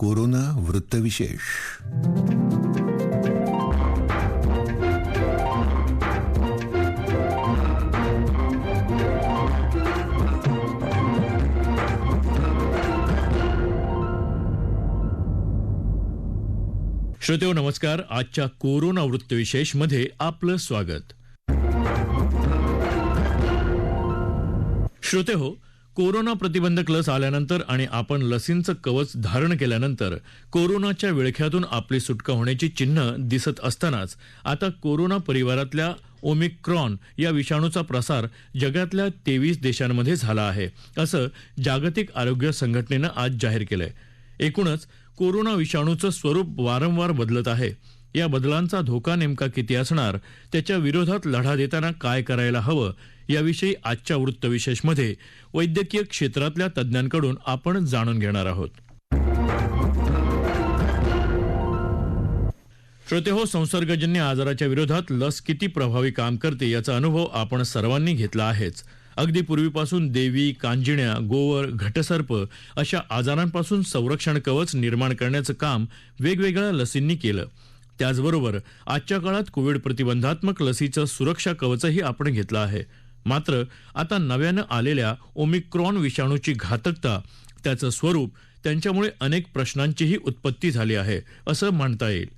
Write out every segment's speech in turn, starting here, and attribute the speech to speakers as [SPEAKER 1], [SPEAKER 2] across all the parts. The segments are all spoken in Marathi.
[SPEAKER 1] कोरोना वृत्तविशेष.
[SPEAKER 2] श्रोतेहो नमस्कार. आजच्या कोरोना वृत्तविशेष मध्ये आपलं स्वागत. श्रोतेहो, कोरोना प्रतिबंधक लस आल्यानंतर आणि आपण लसींचं कवच धारण केल्यानंतर कोरोनाच्या विळख्यातून आपली सुटका होण्याची चिन्ह दिसत असतानाच आता कोरोना परिवारातल्या ओमिक्रॉन या विषाणूचा प्रसार जगातल्या 23 देशांमध्ये झाला आहे, असं जागतिक आरोग्य संघटनेनं आज जाहीर केलंय. एकूणच कोरोना विषाणूचं स्वरूप वारंवार बदलत आहे. या बदलांचा धोका नेमका किती असणार, त्याच्या विरोधात लढा देताना काय करायला हवं, याविषयी आजच्या वृत्तविशेषमध्ये वैद्यकीय क्षेत्रातल्या तज्ज्ञांकडून आपण जाणून घेणार आहोत. श्रोतेहो, संसर्गजन्य आजाराच्या विरोधात लस किती प्रभावी काम करते याचा अनुभव आपण सर्वांनी घेतला आहेच. अगदी पूर्वीपासून देवी, कांजिण्या, गोवर, घटसर्प अशा आजारांपासून संरक्षण कवच निर्माण करण्याचं काम वेगवेगळ्या लसींनी केलं. त्याचबरोबर आजच्या काळात कोविड प्रतिबंधात्मक लसीचं सुरक्षा कवचही आपण घेतलं आहे. मात्र आता नव्यानं आलेल्या ओमिक्रॉन विषाणूची घातकता, त्याचं स्वरूप, त्यांच्यामुळे अनेक प्रश्नांचीही उत्पत्ती झाली आहे असं म्हणता येईल.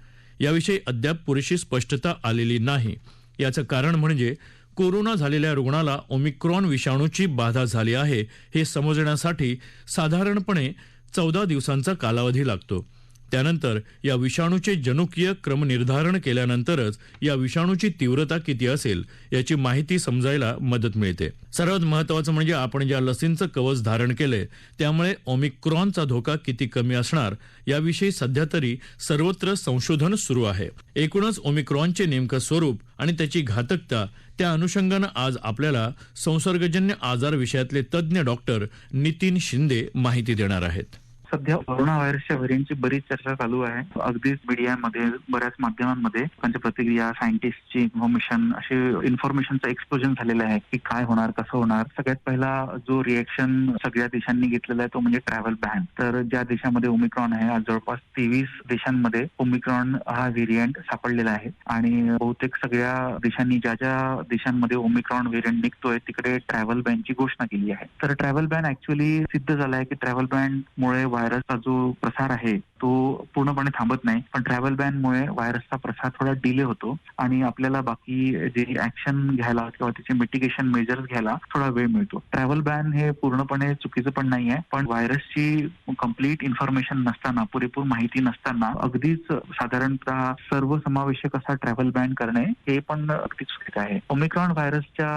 [SPEAKER 2] याविषयी अद्याप पुरेशी स्पष्टता आलेली नाही. याचं कारण म्हणजे कोरोना झालेल्या रुग्णाला ओमिक्रॉन विषाणूची बाधा झाली आहे हे समजण्यासाठी साधारणपणे 14 दिवसांचा कालावधी लागतो. त्यानंतर या विषाणूचे जनुकीय क्रमनिर्धारण केल्यानंतरच या विषाणूची तीव्रता किती असेल याची माहिती समजायला मदत मिळते. सर्वात महत्त्वाचं म्हणजे आपण ज्या लसींचं कवच धारण केलंय त्यामुळे ओमिक्रॉनचा धोका किती कमी असणार याविषयी सध्या तरी सर्वत्र संशोधन सुरू आहे. एकूणच ओमिक्रॉनचे नेमकं स्वरूप आणि त्याची घातकता, त्या अनुषंगानं आज आपल्याला संसर्गजन्य आजार विषयातले तज्ज्ञ डॉक्टर नितीन शिंदे माहिती देणार आहेत.
[SPEAKER 3] सध्या कोरोना व्हायरसच्या व्हेरियंटची बरीच चर्चा चालू आहे. अगदीच मीडियामध्ये, बऱ्याच माध्यमांमध्ये त्यांच्या प्रतिक्रिया, सायंटिस्टची इन्फॉर्मेशन, असे इन्फॉर्मेशनचं एक्सप्लोजन झालेलं आहे की काय होणार, कसं होणार. सगळ्यात पहिला जो रिएक्शन सगळ्या देशांनी घेतलेला आहे तो म्हणजे ट्रॅव्हल बॅन. तर ज्या देशामध्ये ओमिक्रॉन आहे, आज जवळपास 23 देशांमध्ये ओमिक्रॉन हा व्हेरियंट सापडलेला आहे आणि बहुतेक सगळ्या देशांनी ज्या ज्या देशांमध्ये ओमिक्रॉन व्हेरियंट निघतोय तिकडे ट्रॅव्हल बॅनची घोषणा केली आहे. तर ट्रॅव्हल बॅन ऍक्च्युअली सिद्ध झाला आहे की ट्रॅव्हल बॅनमुळे व्हायरसचा जो प्रसार आहे तो पूर्णपणे थांबत नाही, पण ट्रॅव्हल बॅनमुळे व्हायरसचा प्रसार थोडा डिले होतो आणि आपल्याला बाकी जे ऍक्शन घ्यायला किंवा त्याचे मिटिगेशन मेजर्स घ्यायला थोडा वेळ मिळतो. ट्रॅव्हल बॅन हे पूर्णपणे चुकीचं पण नाही आहे, पण व्हायरसची कंप्लीट इन्फॉर्मेशन नसताना, पुरेपूर माहिती नसताना अगदीच साधारणतः सर्वसमावेशक असा ट्रॅव्हल बॅन करणे हे पण अगदी चुकीचं आहे. ओमिक्रॉन व्हायरसच्या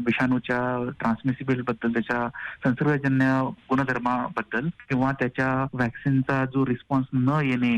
[SPEAKER 3] विषाणूच्या ट्रान्समिसिबल बद्दल, त्याच्या संसर्गजन्य गुणधर्माबद्दल किंवा त्याच्या व्हॅक्सिनचा जो रिस्पॉन्स न येणे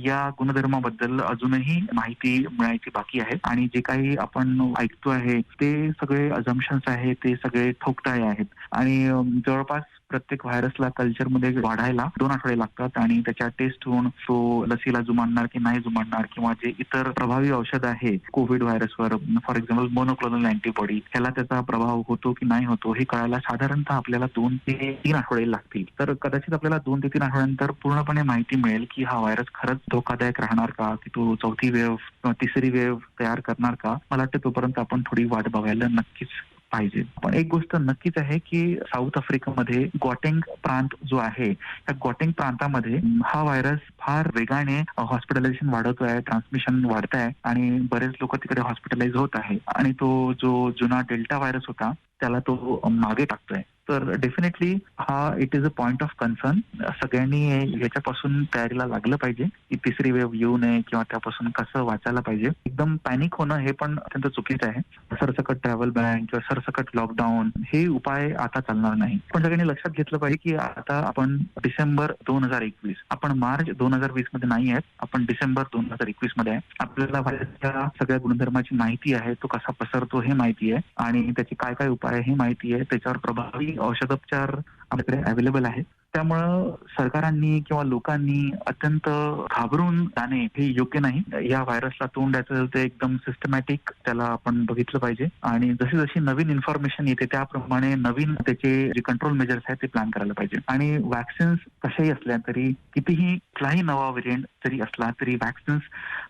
[SPEAKER 3] या गुणधर्माबद्दल अजूनही माहिती मिळायची बाकी आहे आणि जे काही आपण ऐकतो आहे ते सगळे अझम्पशन्स आहे, ते सगळे ठोकताळे आहेत आणि जवळपास प्रत्येक व्हायरसला कल्चरमध्ये वाढायला 2 आठवडे लागतात आणि त्याच्या टेस्ट होऊन तो लसीला जुमानणार की नाही जुमानणार किंवा जे इतर प्रभावी औषध आहे कोविड व्हायरसवर, फॉर एक्झाम्पल मोनोक्लोनल अँटीबॉडी, ह्याला त्याचा प्रभाव होतो की नाही होतो हे कळायला साधारणतः आपल्याला 2 ते 3 आठवडे लागतील. तर कदाचित आपल्याला 2 ते 3 आठवड्यानंतर पूर्णपणे माहिती मिळेल की हा व्हायरस खरंच धोकादायक राहणार का, की तो चौथी वेव्ह किंवा तिसरी वेव्ह तयार करणार का. मला वाटतं तोपर्यंत आपण थोडी वाट बघायला नक्कीच पाहिजे. पण एक गोष्ट नक्कीच आहे की साऊथ आफ्रिकेमध्ये गॉटेंग प्रांत जो आहे, त्या गॉटेंग प्रांतामध्ये हा व्हायरस फार वेगाने हॉस्पिटलायझेशन वाढवतोय, ट्रान्समिशन वाढत आहे आणि बरेच लोक तिकडे हॉस्पिटलाइज होत आहे आणि तो जो जुना डेल्टा व्हायरस होता त्याला तो मागे टाकतोय. तर डेफिनेटली हा it is a point of concern. सगळ्यांनी याच्यापासून तयारीला लागलं पाहिजे की तिसरी वेव्ह येऊ नये किंवा त्यापासून कसं वाचायला पाहिजे. एकदम पॅनिक होणं हे पण अत्यंत चुकीचं आहे. सरसकट ट्रॅव्हल बॅन किंवा सरसकट लॉकडाऊन हे उपाय आता चालणार नाही. पण सगळ्यांनी लक्षात घेतलं पाहिजे की आता आपण डिसेंबर 2021, आपण मार्च 2020 मध्ये नाही आहेत, आपण डिसेंबर 2021 मध्ये आहे. आपल्याला व्हायरसच्या सगळ्या गुणधर्माची माहिती आहे, तो कसा पसरतो हे माहिती आहे आणि त्याचे काय काय उपाय हे माहिती आहे. त्याच्यावर प्रभावी औषधोपचार आपल्याकडे अवेलेबल आहे. त्यामुळं सरकारांनी किंवा लोकांनी अत्यंत घाबरून जाणे हे योग्य नाही. या व्हायरसला तोंड द्यायचं ते एकदम सिस्टमॅटिक त्याला आपण बघितलं पाहिजे आणि जशी जशी नवीन इन्फॉर्मेशन येते त्याप्रमाणे नवीन त्याचे जे कंट्रोल मेजर्स आहेत ते प्लॅन करायला पाहिजे. आणि व्हॅक्सिन्स कशाही असल्या तरी कितीही कुठलाही नवा व्हेरियंट जरी असला तरी व्हॅक्सिन्स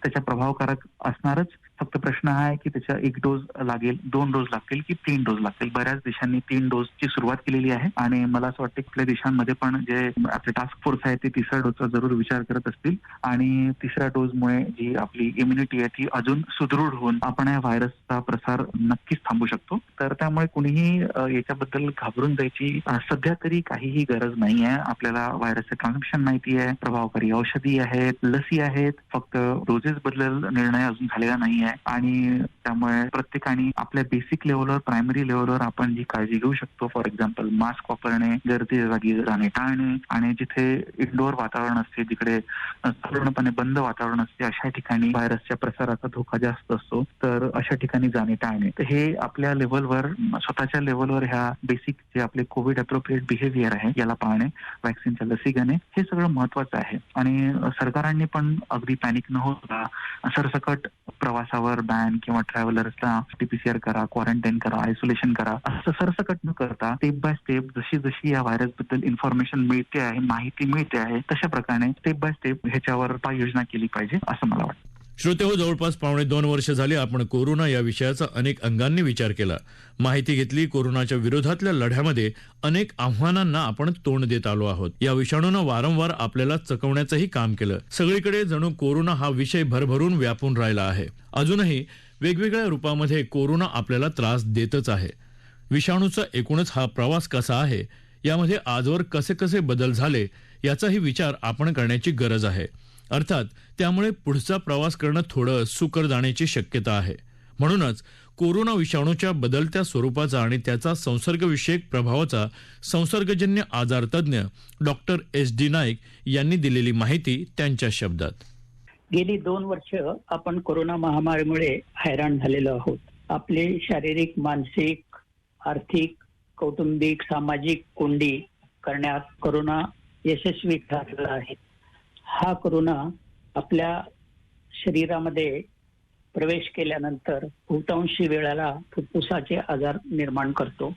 [SPEAKER 3] त्याच्या प्रभावकारक असणारच. फक्त प्रश्न हा आहे की त्याच्या 1 डोस लागेल, 2 डोस लागतील की 3 डोस लागतील. बऱ्याच देशांनी 3 डोसची सुरुवात केलेली आहे आणि मला असं वाटतं की आपल्या देशांमध्ये पण जे आपले टास्क फोर्स आहे ते 3ऱ्या डोसचा जरूर विचार करत असतील आणि 3ऱ्या डोसमुळे जी आपली इम्युनिटी आहे ती अजून सुदृढ होऊन आपण या व्हायरसचा प्रसार नक्कीच थांबू शकतो. तर त्यामुळे कुणीही याच्याबद्दल घाबरून जायची सध्या तरी काहीही गरज नाही आहे. आपल्याला व्हायरसचे ट्रान्समिशन माहिती आहे, प्रभावकारी औषधी आहेत, लसी आहेत, फक्त डोसेस बदल निर्णय अजून झालेला नाही आहे आणि त्यामुळे प्रत्येकाने आपल्या बेसिक लेवलवर, प्रायमरी लेवलवर आपण जी काळजी घेऊ शकतो, फॉर एक्झाम्पल मास्क वापरणे, गर्दी जागी जाणे टाळणे आणि जिथे इंडोर वातावरण असते, जिकडे पूर्णपणे बंद वातावरण असते, अशा ठिकाणी व्हायरसच्या प्रसाराचा धोका जास्त असतो, तर अशा ठिकाणी जाणे टाळणे. तर हे आपल्या लेवलवर, स्वतःच्या लेवलवर ह्या बेसिक जे आपले कोविड अप्रोप्रिएट बिहेवियर आहे याला पाळणे, व्हॅक्सिनच्या लसी घेणे हे सगळं महत्वाचं आहे. आणि सरकारांनी पण अगदी पॅनिक न होता सरसकट प्रवासावर बॅन किंवा ट्रॅव्हलर्सला RT-PCR करा, क्वारंटाईन करा, आयसोलेशन करा, असं सरसकट न करता स्टेप बाय स्टेप जशी जशी या व्हायरस बद्दल इन्फॉर्मेशन मिळते आहे, माहिती मिळते आहे, तशा प्रकारे स्टेप बाय स्टेप ह्याच्यावर उपाययोजना केली पाहिजे असं मला वाटतं.
[SPEAKER 2] श्रोतेहो, जवळपास 2.5 वर्ष झाली आपण कोरोना या विषयाचा अनेक अंगांनी विचार केला, माहिती घेतली. कोरोनाच्या विरोधातल्या लढ्यामध्ये अनेक आव्हानांना आपण तोंड देत आलो आहोत. या विषाणूनं वारंवार आपल्याला चकवण्याचंही काम केलं. सगळीकडे जणू कोरोना हा विषय भरभरून व्यापून राहिला आहे. अजूनही वेगवेगळ्या रूपामध्ये कोरोना आपल्याला त्रास देतच आहे. विषाणूचा एकूणच हा प्रवास कसा आहे, यामध्ये आजवर कसे कसे बदल झाले याचाही विचार आपण करण्याची गरज आहे. अर्थात त्यामुळे पुढचा प्रवास करणं थोडं सुकर जाण्याची शक्यता आहे. म्हणूनच कोरोना विषाणूच्या बदलत्या स्वरूपाचा आणि त्याचा संसर्गविषयक प्रभावाचा संसर्गजन्य आजार तज्ज्ञ डॉक्टर SD नाईक यांनी दिलेली माहिती त्यांच्या शब्दात.
[SPEAKER 4] गेली 2 वर्ष आपण कोरोना महामारीमुळे हैराण झालेलो आहोत. आपले शारीरिक, मानसिक, आर्थिक, कौटुंबिक, सामाजिक कोंडी करण्यात कोरोना यशस्वी ठरला आहे. हा कोरोना आपल्या शरीरामध्ये प्रवेश केल्यानंतर बहुतांशी वेळेला फुफ्फुसाचे आजार निर्माण करतो.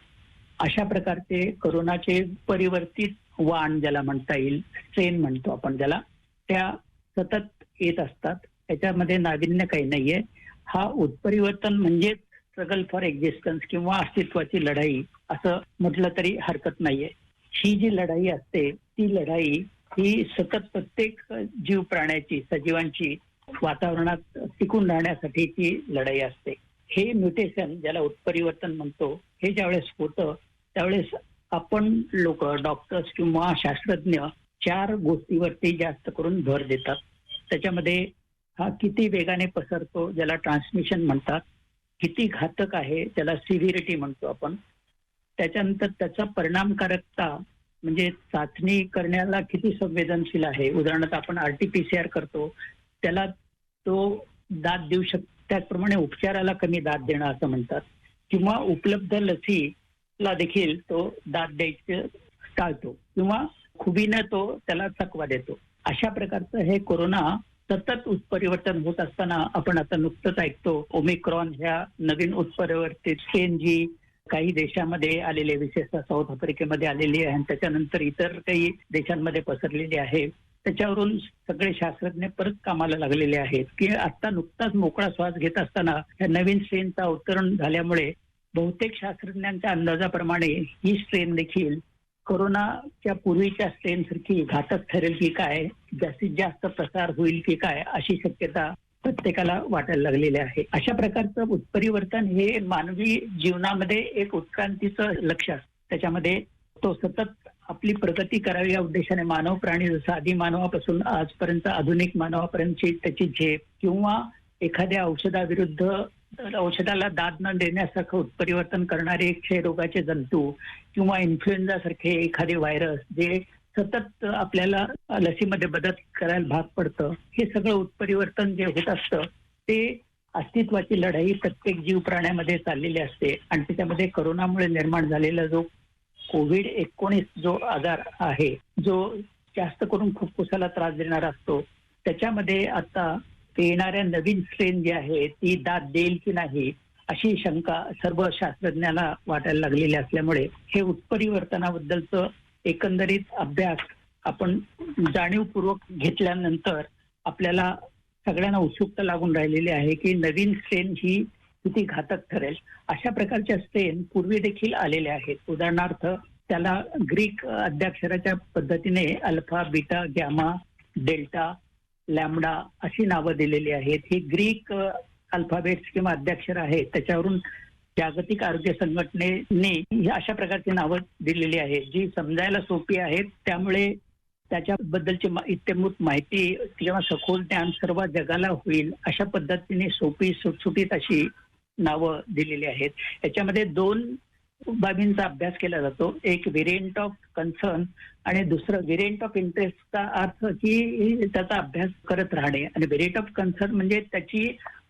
[SPEAKER 4] अशा प्रकारचे कोरोनाचे परिवर्तित वाण ज्याला म्हणता येईल, स्ट्रेन म्हणतो आपण ज्याला, त्या सतत येत असतात. त्याच्यामध्ये नाविन्य काही नाहीये. हा उत्परिवर्तन म्हणजे स्ट्रगल फॉर एक्झिस्टन्स किंवा अस्तित्वाची लढाई असं म्हटलं तरी हरकत नाहीये. ही जी लढाई असते ती लढाई ही सतत प्रत्येक जीव प्राण्याची, सजीवांची वातावरणात टिकून राहण्यासाठीची लढाई असते. हे म्युटेशन ज्याला उत्परिवर्तन म्हणतो, हे ज्यावेळेस होतं त्यावेळेस आपण लोक, डॉक्टर्स किंवा शास्त्रज्ञ 4 गोष्टीवरती जास्त करून भर देतात. त्याच्यामध्ये हा किती वेगाने पसरतो ज्याला ट्रान्समिशन म्हणतात, किती घातक आहे त्याला सिव्हिरिटी म्हणतो आपण, त्याच्यानंतर त्याचा परिणामकारकता म्हणजे चाचणी करण्याला किती संवेदनशील आहे. उदाहरणार्थ आपण RT-PCR करतो, त्याला तो दाद देऊ शकतो, त्याचप्रमाणे उपचाराला कमी दाद देणं असं म्हणतात, किंवा उपलब्ध लसीला देखील तो दाद द्यायचं टाळतो किंवा खुबीनं तो त्याला चकवा देतो. अशा प्रकारचं हे कोरोना सतत उत्परिवर्तन होत असताना आपण आता नुकतंच ऐकतो ओमिक्रॉन ह्या नवीन उत्परिवर्तित स्ट्रेन जी काही देशामध्ये आलेले, विशेषतः साऊथ आफ्रिकेमध्ये आलेली आहे आणि त्याच्यानंतर इतर काही देशांमध्ये पसरलेली आहे, त्याच्यावरून सगळे शास्त्रज्ञ परत कामाला लागलेले आहेत की आता नुकताच मोकळा श्वास घेत असताना ह्या नवीन स्ट्रेनचा अवतरण झाल्यामुळे बहुतेक शास्त्रज्ञांच्या अंदाजाप्रमाणे ही स्ट्रेन देखील कोरोनाच्या पूर्वीच्या स्ट्रेन सारखी घातक ठरेल की काय, जास्तीत जास्त प्रसार होईल की काय, अशी शक्यता प्रत्येकाला वाटायला लागलेली आहे. अशा प्रकारचं उत्परिवर्तन हे मानवी जीवनामध्ये एक उत्क्रांतीचं लक्ष असतं. त्याच्यामध्ये तो सतत आपली प्रगती करावी या उद्देशाने मानव प्राणी जसं आधी मानवापासून आजपर्यंत आधुनिक मानवापर्यंतची त्याची झेप किंवा एखाद्या औषधाला दाद न देण्यासारखं उत्परिवर्तन करणारे क्षयरोगाचे जंतू किंवा इन्फ्लुएन्झा सारखे एखादे व्हायरस जे सतत आपल्याला लसीमध्ये बदल करायला भाग पडतं, हे सगळं उत्परिवर्तन जे होत असतं ते अस्तित्वाची लढाई प्रत्येक जीव प्राण्यामध्ये चाललेली असते. आणि त्याच्यामध्ये कोरोनामुळे निर्माण झालेला जो COVID-19 जो आजार आहे, जो जास्त करून फुफ्फुसाला त्रास देणारा असतो, त्याच्यामध्ये आता येणाऱ्या नवीन स्ट्रेन जी आहे ती दाद देईल की नाही अशी शंका सर्व शास्त्रज्ञांना वाटायला लागलेली असल्यामुळे हे उत्परिवर्तनाबद्दलचं एकंदरीत अभ्यास आपण जाणीवपूर्वक घेतल्यानंतर आपल्याला सगळ्यांना उत्सुकता लागून राहिलेली आहे की नवीन स्ट्रेन ही किती घातक ठरेल. अशा प्रकारच्या स्ट्रेन पूर्वी देखील आलेल्या आहेत. उदाहरणार्थ त्याला ग्रीक अद्याक्षराच्या पद्धतीने alpha, beta, gamma, delta, lambda अशी नावं दिलेली आहेत. ही ग्रीक अल्फाबेट्स किंवा अद्याक्षर आहेत, त्याच्यावरून जागतिक आरोग्य संघटनेने अशा प्रकारची नावं दिलेली आहेत जी समजायला सोपी आहेत. त्यामुळे त्याच्याबद्दलची इत्यंभूत माहिती किंवा सखोल ज्ञान सर्व जगाला होईल अशा पद्धतीने सोपी सुटसुटीत अशी नावं दिलेली आहेत. याच्यामध्ये 2 बाबींचा अभ्यास केला जातो. एक व्हेरिएंट ऑफ कन्सर्न आणि दुसरं व्हेरिएंट ऑफ इंटरेस्टचा अर्थ की त्याचा अभ्यास करत राहणे. आणि व्हेरिएंट ऑफ कन्सर्न म्हणजे त्याची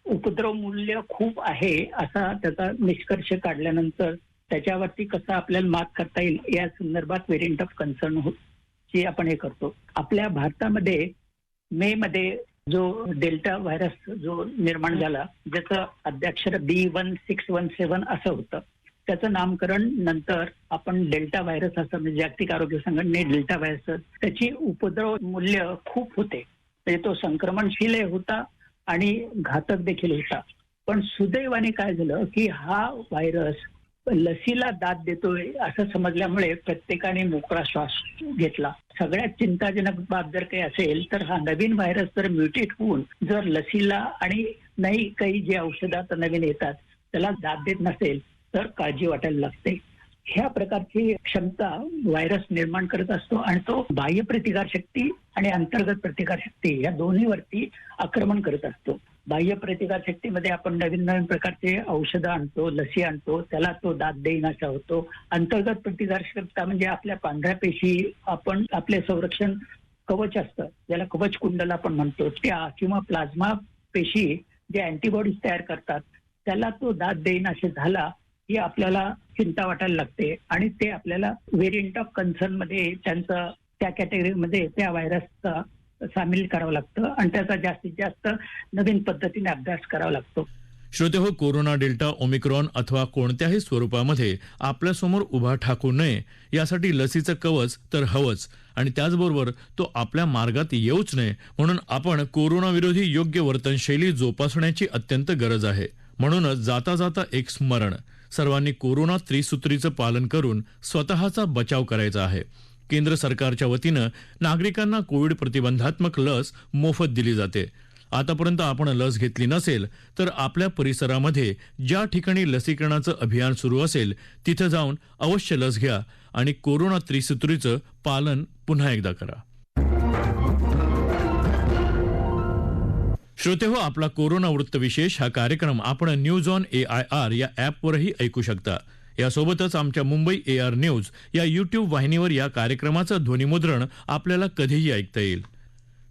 [SPEAKER 4] उपद्रव मूल्य खूप आहे असा त्याचा निष्कर्ष काढल्यानंतर त्याच्यावरती कसं आपल्याला मात करता येईल या संदर्भात व्हेरिएंट ऑफ कन्सर्न ची आपण हे करतो. आपल्या भारतामध्ये मे मध्ये जो डेल्टा व्हायरस जो निर्माण झाला, ज्याचं अद्याक्षर B1617 असं होतं, त्याचं नामकरण नंतर आपण डेल्टा व्हायरस असं म्हणजे जागतिक आरोग्य संघटने डेल्टा व्हायरस, त्याची उपद्रव मूल्य खूप होते, म्हणजे तो संक्रमणशील होता आणि घातक देखील होता. पण सुदैवाने काय झालं की हा व्हायरस लसीला दाद देतोय असं समजल्यामुळे प्रत्येकाने मोकळा श्वास घेतला. सगळ्यात चिंताजनक बाब जर काही असेल तर हा नवीन व्हायरस जर म्युटेट होऊन जर लसीला आणि नाही काही जे औषधं आता नवीन येतात त्याला दाद देत नसेल तर काळजी वाटायला लागते. ह्या प्रकारची क्षमता व्हायरस निर्माण करत असतो आणि तो बाह्य प्रतिकारशक्ती आणि अंतर्गत प्रतिकारशक्ती या दोन्हीवरती आक्रमण करत असतो. बाह्य प्रतिकारशक्तीमध्ये आपण नवीन नवीन प्रकारचे औषधं आणतो, लसी आणतो, त्याला तो दाद देईनासा होतो. अंतर्गत प्रतिकारशक्ती म्हणजे आपल्या पांढऱ्या पेशी, आपण आपले संरक्षण कवच असतं ज्याला कवच कुंडल आपण म्हणतो, त्या किंवा प्लाझ्मा पेशी जे अँटीबॉडीज तयार करतात त्याला तो दाद देईनासे झाला ही आपल्याला चिंता वाटायला लागते आणि ते आपल्याला व्हेरिएंट ऑफ कन्सर्न मध्ये त्यांचं त्या कॅटेगरीमध्ये त्या व्हायरसचा सामील करावं लागतं आणि त्याचा जास्तीत जास्त नवीन पद्धतीने अभ्यास करावा लागतो.
[SPEAKER 2] श्रोतेहो, कोरोना डेल्टा, ओमिक्रॉन अथवा कोणत्याही स्वरूपामध्ये आपल्यासमोर उभा ठाकू नये यासाठी लसीचं कवच तर हवंच आणि त्याचबरोबर तो आपल्या मार्गात येऊच नये म्हणून आपण कोरोनाविरोधी योग्य वर्तनशैली जोपासण्याची अत्यंत गरज आहे. म्हणूनच जाता जाता एक स्मरण, सर्वांनी कोरोना त्रिसूत्रीचं पालन करून स्वतःचा बचाव करायचा आहे. केंद्र सरकारच्या वतीनं नागरिकांना कोविड प्रतिबंधात्मक लस मोफत दिली जाते. आतापर्यंत आपण लस घेतली नसेल तर आपल्या परिसरामध्ये ज्या ठिकाणी लसीकरणाचं अभियान सुरू असेल तिथं जाऊन अवश्य लस घ्या आणि कोरोना त्रिसूत्रीचं पालन पुन्हा एकदा करा. श्रोतेहो, आपला कोरोना वृत्तविशेष हा कार्यक्रम आपण न्यूज ऑन AIR या ॲपवरही ऐकू शकता. यासोबतच आमच्या मुंबई AR न्यूज या YouTube वाहिनीवर या कार्यक्रमाचं ध्वनिमुद्रण आपल्याला कधीही ऐकता येईल.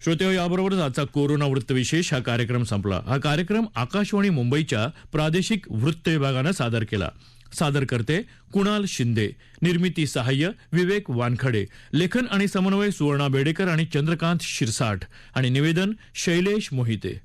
[SPEAKER 2] श्रोतेहो, याबरोबरच आजचा कोरोना वृत्तविशेष हा कार्यक्रम संपला. हा कार्यक्रम आकाशवाणी मुंबईच्या प्रादेशिक वृत्त विभागानं सादर केला. सादर करते कुणाल शिंदे, निर्मिती सहाय्य विवेक वानखडे, लेखन आणि समन्वय सुवर्णा बेडेकर आणि चंद्रकांत शिरसाठ आणि निवेदन शैलेश मोहिते.